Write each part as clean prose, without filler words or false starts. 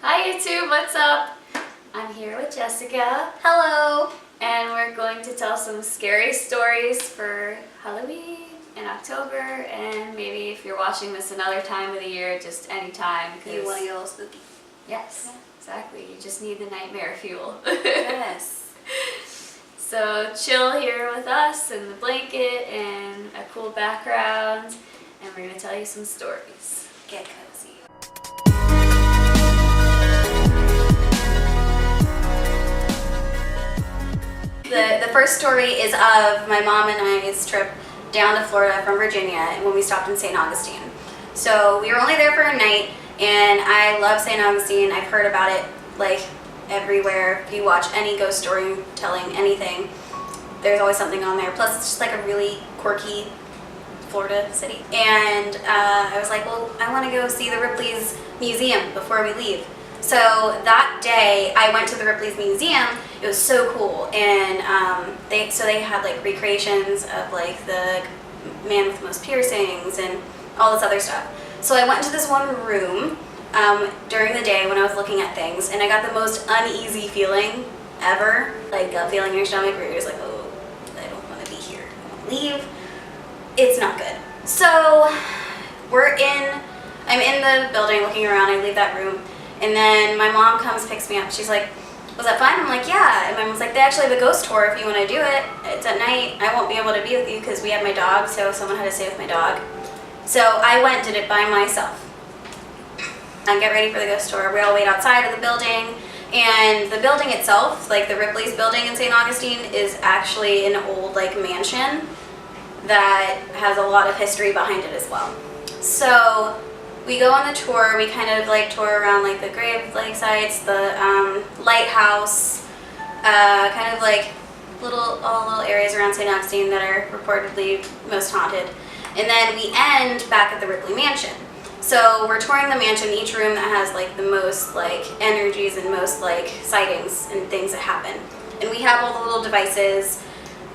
Hi YouTube, what's up? I'm here with Jessica. Hello! And we're going to tell some scary stories for Halloween in October, and maybe if you're watching this another time of the year, just any time. You want to get a little spooky. Yes, yeah. Exactly. You just need the nightmare fuel. Yes. So chill here with us in the blanket and a cool background, and we're going to tell you some stories. Get cozy. The first story is of my mom and I's trip down to Florida from Virginia when we stopped in St. Augustine. So we were only there for a night, and I love St. Augustine. I've heard about it like everywhere. If you watch any ghost storytelling, anything, there's always something on there. Plus it's just like a really quirky Florida city. And I was like, well, I want to go see the Ripley's Museum before we leave. So that day I went to the Ripley's Museum. It was so cool, and they had like recreations of like the man with the most piercings and all this other stuff. So I went into this one room during the day when I was looking at things, and I got the most uneasy feeling ever, like gut feeling in your stomach where you're just like, oh, I don't want to be here, I want to leave. It's not good. So I'm in the building looking around. I leave that room, and then my mom comes, picks me up. She's like, was that fun? I'm like, yeah. And my mom's like, they actually have a ghost tour if you want to do it. It's at night. I won't be able to be with you because we had my dog, so someone had to stay with my dog. So I went and did it by myself. And get ready for the ghost tour. We all wait outside of the building, and the building itself, like the Ripley's building in St. Augustine, is actually an old like mansion that has a lot of history behind it as well. So we go on the tour. We kind of like tour around like the grave like sites, the lighthouse, kind of like all little areas around St. Augustine that are reportedly most haunted. And then we end back at the Ripley Mansion. So we're touring the mansion, each room that has like the most like energies and most like sightings and things that happen. And we have all the little devices,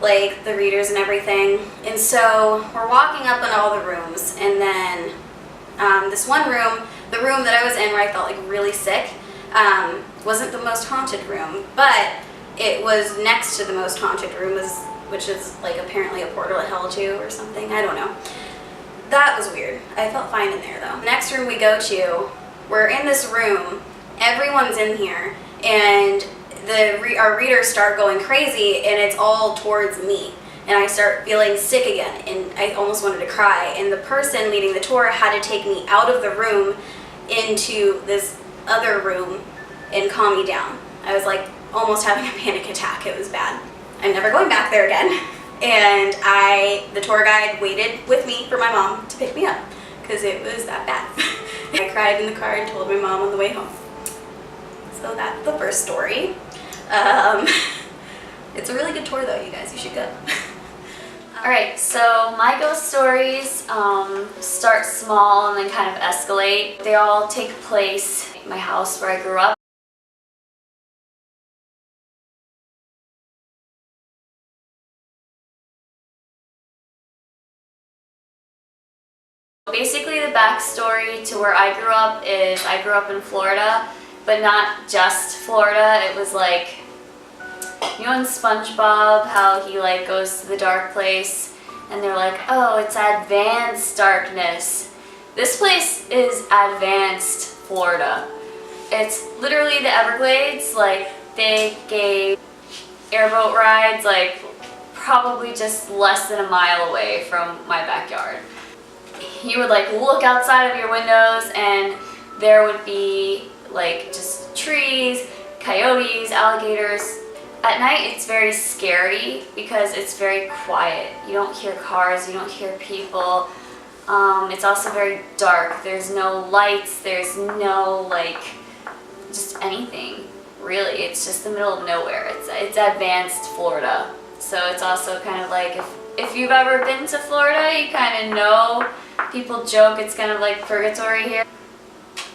like the readers and everything. And so we're walking up in all the rooms, and then this one room, the room that I was in where I felt like really sick, wasn't the most haunted room, but it was next to the most haunted room, which is like apparently a portal to hell too or something. I don't know. That was weird. I felt fine in there though. The next room we go to, we're in this room, everyone's in here, and our readers start going crazy, and it's all towards me. And I start feeling sick again, and I almost wanted to cry. And the person leading the tour had to take me out of the room into this other room and calm me down. I was like almost having a panic attack. It was bad. I'm never going back there again. And the tour guide waited with me for my mom to pick me up because it was that bad. I cried in the car and told my mom on the way home. So that's the first story. It's a really good tour though, you guys. You should go. Alright, so my ghost stories start small and then kind of escalate. They all take place at my house where I grew up. Basically the backstory to where I grew up is I grew up in Florida, but not just Florida. It was like, you know in SpongeBob how he like goes to the dark place and they're like, oh, it's advanced darkness. This place is advanced Florida. It's literally the Everglades. Like they gave airboat rides like probably just less than a mile away from my backyard. You would like look outside of your windows and there would be like just trees, coyotes, alligators. At night it's very scary because it's very quiet. You don't hear cars, you don't hear people. It's also very dark. There's no lights, there's no like just anything really. It's just the middle of nowhere. It's advanced Florida. So it's also kind of like if you've ever been to Florida, you kind of know. People joke it's kind of like purgatory here.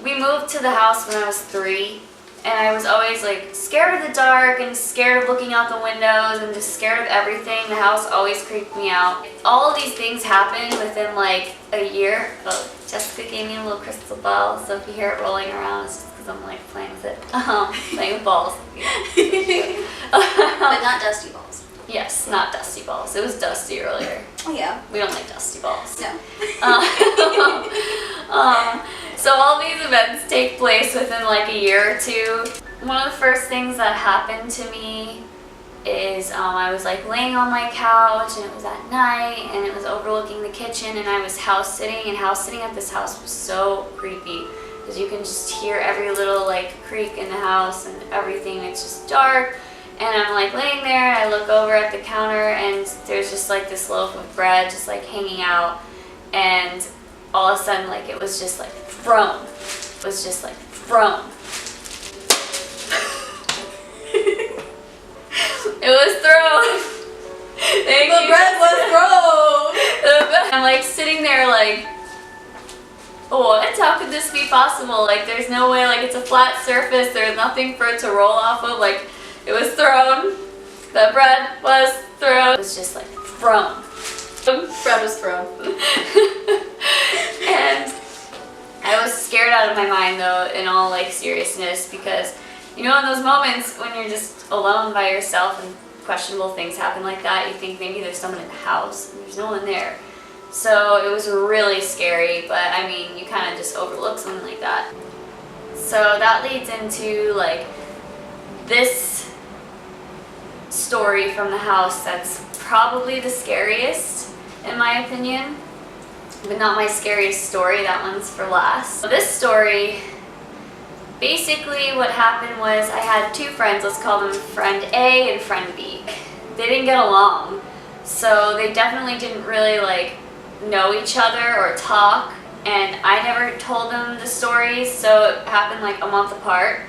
We moved to the house when I was 3, and I was always like scared of the dark and scared of looking out the windows and just scared of everything. The house always creeped me out. All of these things happened within like a year. Oh, Jessica gave me a little crystal ball, so if you hear it rolling around, it's just because because I'm like playing with it. Playing with balls. But not dusty balls. Yes, not dusty balls. It was dusty earlier. Oh yeah. We don't like dusty balls. No. So all these events take place within like a year or two. One of the first things that happened to me is I was like laying on my couch, and it was at night, and it was overlooking the kitchen, and I was house sitting, and house sitting at this house was so creepy because you can just hear every little like creak in the house and everything. It's just dark, and I'm like laying there, and I look over at the counter, and there's just like this loaf of bread just like hanging out, and all of a sudden like it was just like thrown. It was just like thrown. It was thrown. Thank you. The bread was thrown. I'm like sitting there like, what? How could this be possible? Like there's no way, like it's a flat surface, there's nothing for it to roll off of, like it was thrown. The bread was thrown. It was just like thrown. Bread was thrown. And I was scared out of my mind though, in all like seriousness, because you know, in those moments when you're just alone by yourself and questionable things happen like that, you think maybe there's someone in the house and there's no one there. So it was really scary, but I mean, you kind of just overlook something like that. So that leads into like this story from the house that's probably the scariest in my opinion, but not my scariest story. That one's for last. So this story, basically what happened was I had two friends, let's call them friend A and friend B. They didn't get along, so they definitely didn't really like know each other or talk, and I never told them the stories, so it happened like a month apart.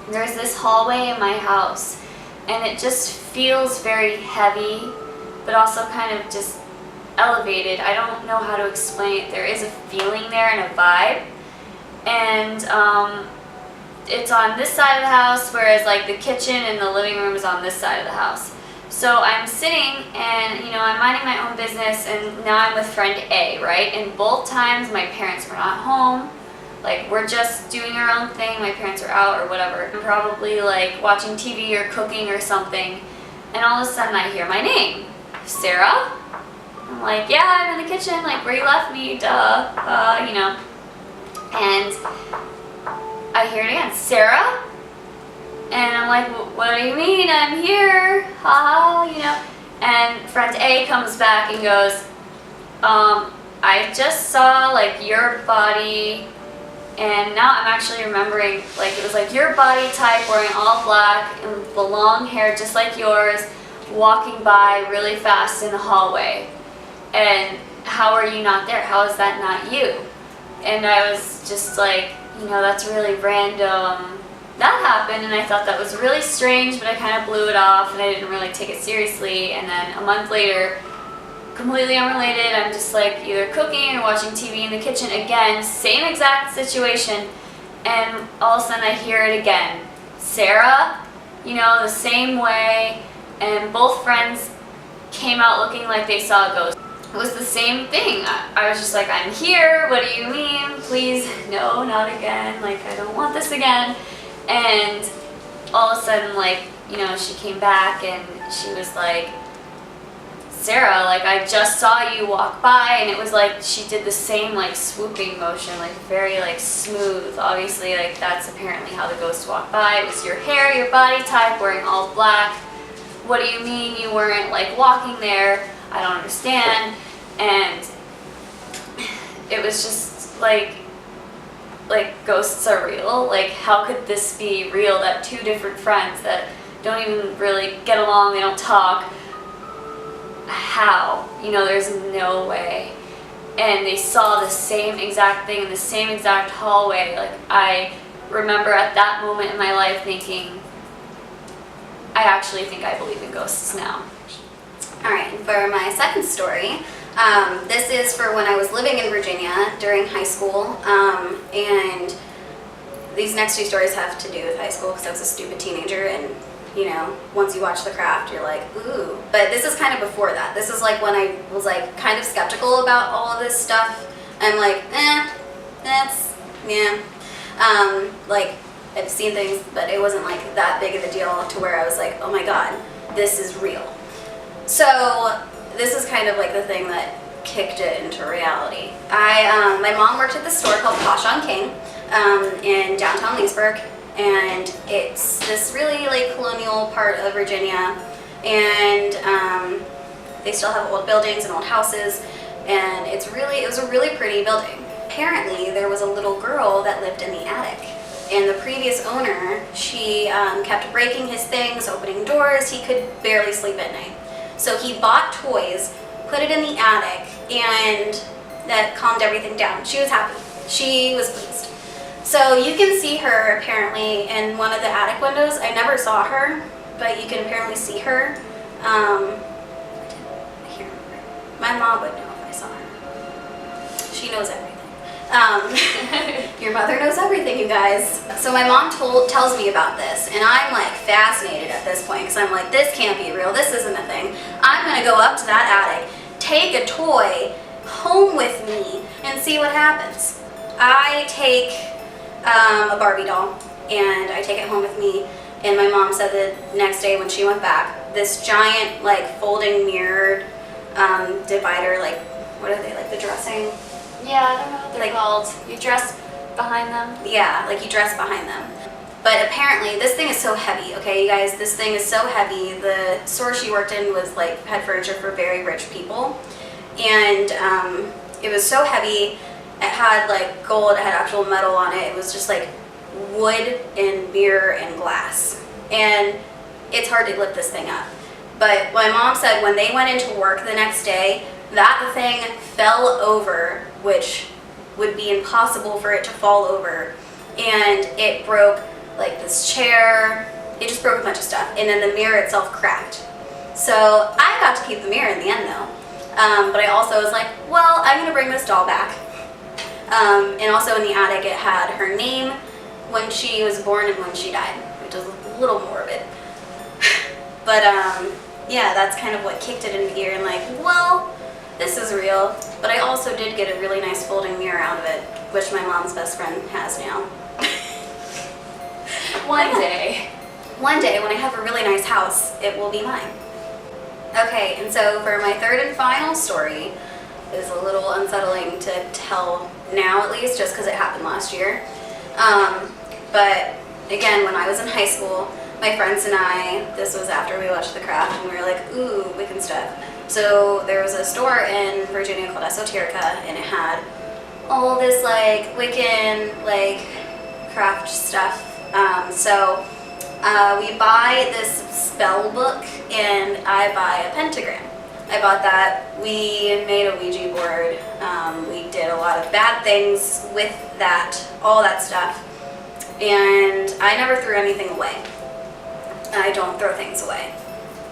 There's this hallway in my house, and it just feels very heavy, but also kind of just elevated. I don't know how to explain it. There is a feeling there and a vibe, and it's on this side of the house, whereas like the kitchen and the living room is on this side of the house. So I'm sitting and, you know, I'm minding my own business, and now I'm with friend A, right? And both times my parents were not home. Like, we're just doing our own thing. My parents are out or whatever. I'm probably like watching TV or cooking or something. And all of a sudden I hear my name. Sarah? I'm like, yeah, I'm in the kitchen, like where you left me, duh, you know. And I hear it again, Sarah? And I'm like, what do you mean? I'm here, haha, you know. And friend A comes back and goes, I just saw like your body, and now I'm actually remembering, like it was like your body type wearing all black and the long hair just like yours, walking by really fast in the hallway. And how are you not there? How is that not you? And I was just like, you know, that's really random. That happened, and I thought that was really strange, but I kind of blew it off and I didn't really take it seriously. And then a month later, completely unrelated, I'm just like either cooking or watching TV in the kitchen again, same exact situation, and all of a sudden I hear it again. Sarah, you know, the same way, and both friends came out looking like they saw a ghost. It was the same thing. I was just like, I'm here, what do you mean? Please, no, not again, like I don't want this again. And all of a sudden, like, you know, she came back and she was like, Sarah, like I just saw you walk by, and it was like she did the same like swooping motion, like very like smooth. Obviously, like that's apparently how the ghost walked by. It was your hair, your body type, wearing all black. What do you mean you weren't like walking there? I don't understand. And it was just like ghosts are real. Like how could this be real, that two different friends that don't even really get along, they don't talk, how? You know, there's no way. And they saw the same exact thing in the same exact hallway. Like I remember at that moment in my life thinking, I actually think I believe in ghosts now. Alright, and for my second story, this is for when I was living in Virginia during high school, and these next two stories have to do with high school because I was a stupid teenager, and you know, once you watch The Craft, you're like, ooh. But this is kind of before that. This is like when I was like kind of skeptical about all of this stuff. I'm like, that's, yeah. Like, I've seen things, but it wasn't like that big of a deal to where I was like, oh my god, this is real. So this is kind of like the thing that kicked it into reality. My mom worked at this store called Posh on King in downtown Leesburg, and it's this really like colonial part of Virginia, and they still have old buildings and old houses, and it was a really pretty building. Apparently there was a little girl that lived in the attic, and the previous owner, she kept breaking his things, opening doors. He could barely sleep at night. So he bought toys, put it in the attic, and that calmed everything down. She was happy. She was pleased. So you can see her apparently in one of the attic windows. I never saw her, but you can apparently see her. I can't remember. My mom would know if I saw her. She knows everything. Your mother knows everything, you guys. So my mom tells me about this, and I'm like fascinated at this point because I'm like, this can't be real. This isn't a thing. I'm gonna go up to that attic, take a toy home with me, and see what happens. I take a Barbie doll, and I take it home with me. And my mom said the next day when she went back, this giant like folding mirrored divider, like what are they, like the dressing? Yeah, I don't know what they're called. You dress behind them? Yeah, like you dress behind them. But apparently, this thing is so heavy, okay, you guys? This thing is so heavy. The store she worked in was like, had furniture for very rich people. And it was so heavy. It had like gold, it had actual metal on it. It was just like wood and mirror and glass. And it's hard to lift this thing up. But my mom said when they went into work the next day, that thing fell over, which would be impossible for it to fall over, and it broke like this chair. It just broke a bunch of stuff, and then the mirror itself cracked. So I got to keep the mirror in the end though, but I also was like, well, I'm gonna bring this doll back. And also in the attic it had her name, when she was born and when she died, which was a little morbid. But yeah, that's kind of what kicked it into gear, and like, well, this is real. But I also did get a really nice folding mirror out of it, which my mom's best friend has now. One day. One day, when I have a really nice house, it will be mine. Okay, and so for my third and final story, is a little unsettling to tell now at least, just because it happened last year. But again, when I was in high school, my friends and I, this was after we watched The Craft, and we were like, ooh, Wiccan stuff. So there was a store in Virginia called Esoterica, and it had all this like Wiccan like craft stuff. So we buy this spell book, and I buy a pentagram. I bought that. We made a Ouija board. We did a lot of bad things with that, all that stuff, and I never threw anything away. I don't throw things away.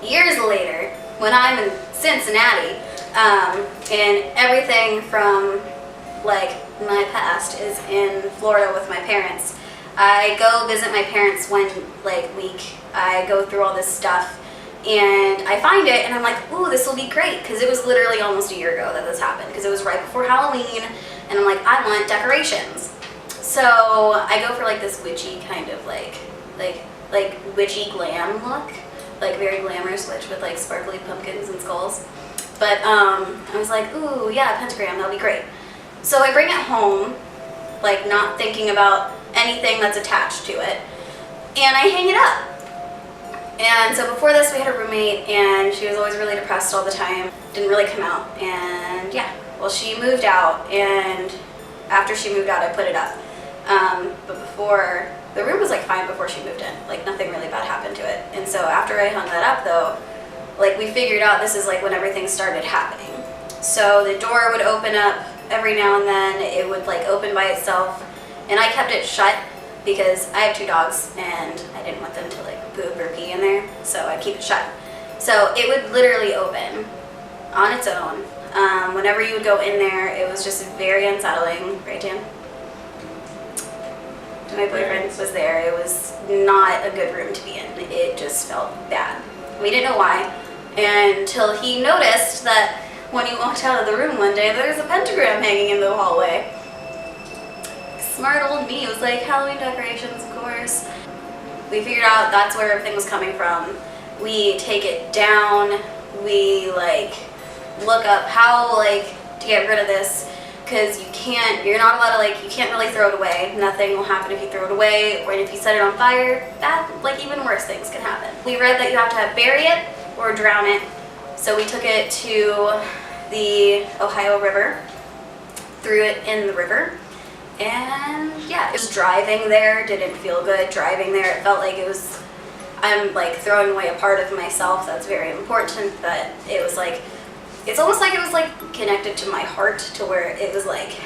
Years later, when I'm in Cincinnati, and everything from like my past is in Florida with my parents, I go visit my parents one like week. I go through all this stuff, and I find it, and I'm like, ooh, this will be great, because it was literally almost a year ago that this happened, because it was right before Halloween, and I'm like, I want decorations. So I go for like this witchy kind of like witchy glam look, like very glamorous witch with like sparkly pumpkins and skulls. But I was like, ooh, yeah, pentagram, that'll be great. So I bring it home, like not thinking about anything that's attached to it, and I hang it up. And so before this, we had a roommate, and she was always really depressed all the time, didn't really come out, and yeah, well, she moved out, and after she moved out, I put it up. But before, the room was like fine before she moved in, like nothing really bad happened to it. And so after I hung that up though, like we figured out this is like when everything started happening. So the door would open up every now and then, it would like open by itself, and I kept it shut because I have 2 dogs and I didn't want them to like poop or pee in there, so I'd keep it shut. So it would literally open on its own. Whenever you would go in there, it was just very unsettling, right, Dan? My boyfriend was there. It was not a good room to be in. It just felt bad. We didn't know why, until he noticed that when he walked out of the room one day, there was a pentagram hanging in the hallway. smart old me was like, Halloween decorations, of course. We figured out that's where everything was coming from. We take it down, we like look up how like to get rid of this, because you're not allowed to like, you can't really throw it away. Nothing will happen if you throw it away, or if you set it on fire, that like even worse things can happen. We read that you have to bury it or drown it, so we took it to the Ohio River, threw it in the river, and yeah, just driving there didn't feel good. Driving there, it felt like I'm like throwing away a part of myself that's very important, but it was like, it's almost like it was like connected to my heart, to where it was like,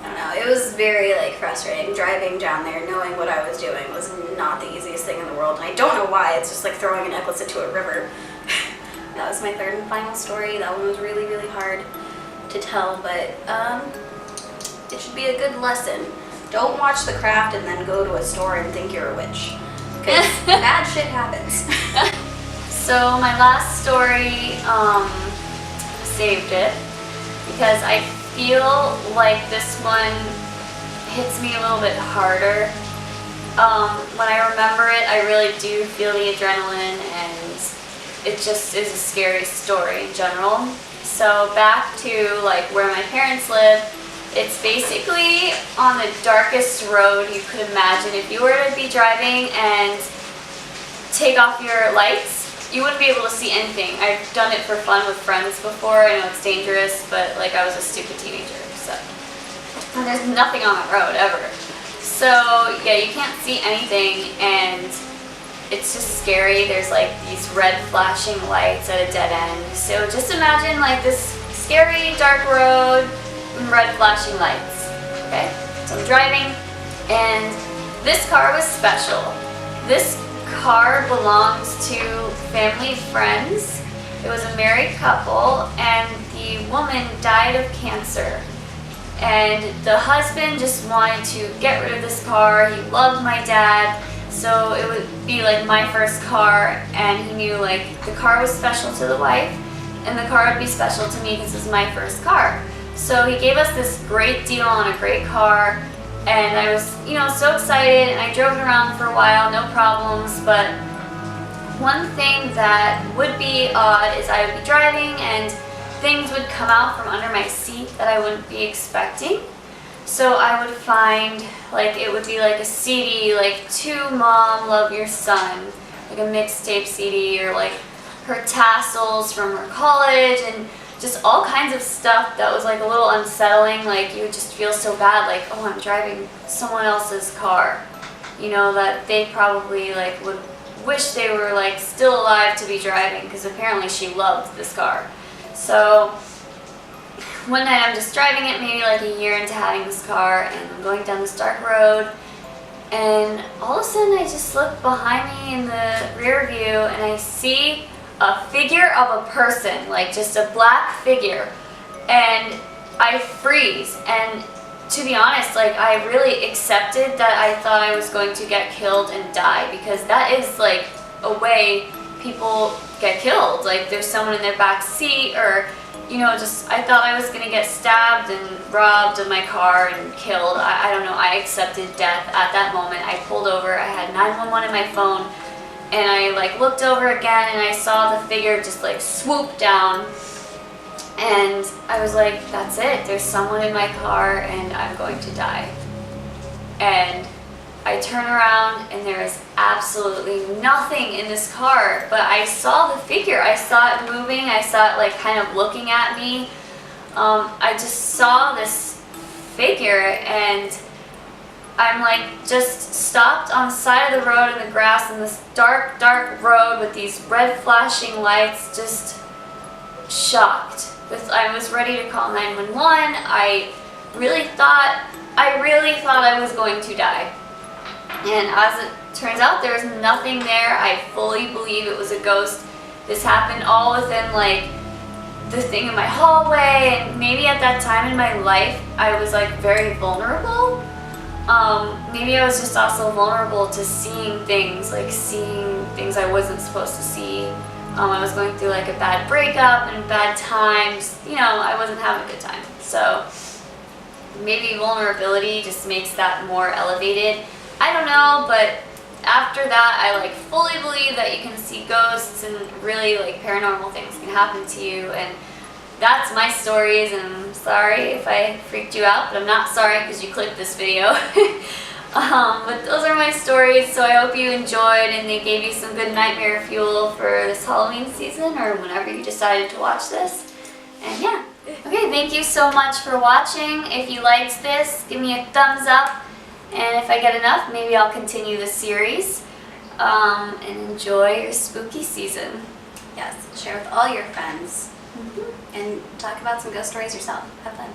I don't know, it was very like frustrating driving down there. Knowing what I was doing was not the easiest thing in the world, and I don't know why. It's just like throwing a necklace into a river. That was my third and final story. That one was really, really hard to tell, but it should be a good lesson. Don't watch The Craft and then go to a store and think you're a witch, because bad shit happens. So my last story, saved it because I feel like this one hits me a little bit harder. When I remember it, I really do feel the adrenaline, and it just is a scary story in general. So back to like where my parents live, it's basically on the darkest road you could imagine. If you were to be driving and take off your lights, you wouldn't be able to see anything. I've done it for fun with friends before. I know it's dangerous, but like I was a stupid teenager, so. And there's nothing on that road ever. So yeah, you can't see anything, and it's just scary. There's like these red flashing lights at a dead end. So just imagine like this scary dark road and red flashing lights. Okay, so I'm driving, and this car was special. This car belongs to family friends. It was a married couple, and the woman died of cancer. And the husband just wanted to get rid of this car. He loved my dad, so it would be like my first car, and he knew like the car was special to the wife, and the car would be special to me because it was my first car. So he gave us this great deal on a great car, and I was, so excited, and I drove it around for a while, no problems. But one thing that would be odd is I would be driving and things would come out from under my seat that I wouldn't be expecting. So I would find, like, it would be like a CD, like, To Mom, Love Your Son, like a mixtape CD, or like her tassels from her college, and just all kinds of stuff that was like a little unsettling. Like, you would just feel so bad, like, oh, I'm driving someone else's car, that they probably like would wish they were like still alive to be driving, because apparently she loved this car. So one night I'm just driving it, maybe like a year into having this car, and I'm going down this dark road, and all of a sudden I just look behind me in the rear view, and I see a figure of a person, like just a black figure, and I freeze. And to be honest, like, I really accepted that I thought I was going to get killed and die, because that is like a way people get killed. Like, there's someone in their back seat, or just I thought I was gonna get stabbed and robbed of my car and killed. I don't know. I accepted death at that moment. I pulled over. I had 911 in my phone, and I like looked over again, and I saw the figure just like swoop down, and I was like, that's it. There's someone in my car, and I'm going to die. And I turn around, and there is absolutely nothing in this car, but I saw the figure. I saw it moving. I saw it like kind of looking at me. I just saw this figure, and I'm like just stopped on the side of the road in the grass in this dark, dark road with these red flashing lights, just shocked. I was ready to call 911. I really thought I was going to die. And as it turns out, there was nothing there. I fully believe it was a ghost. This happened all within like the thing in my hallway, and maybe at that time in my life I was like very vulnerable. Maybe I was just also vulnerable to seeing things I wasn't supposed to see. I was going through like a bad breakup and bad times. I wasn't having a good time. So maybe vulnerability just makes that more elevated. I don't know, but after that, I like fully believe that you can see ghosts and really like paranormal things can happen to you. And that's my stories, and I'm sorry if I freaked you out, but I'm not sorry because you clicked this video. But those are my stories, so I hope you enjoyed and they gave you some good nightmare fuel for this Halloween season or whenever you decided to watch this. And yeah. Okay, thank you so much for watching. If you liked this, give me a thumbs up. And if I get enough, maybe I'll continue the series. And enjoy your spooky season. Yes, share with all your friends. And talk about some ghost stories yourself. Have fun.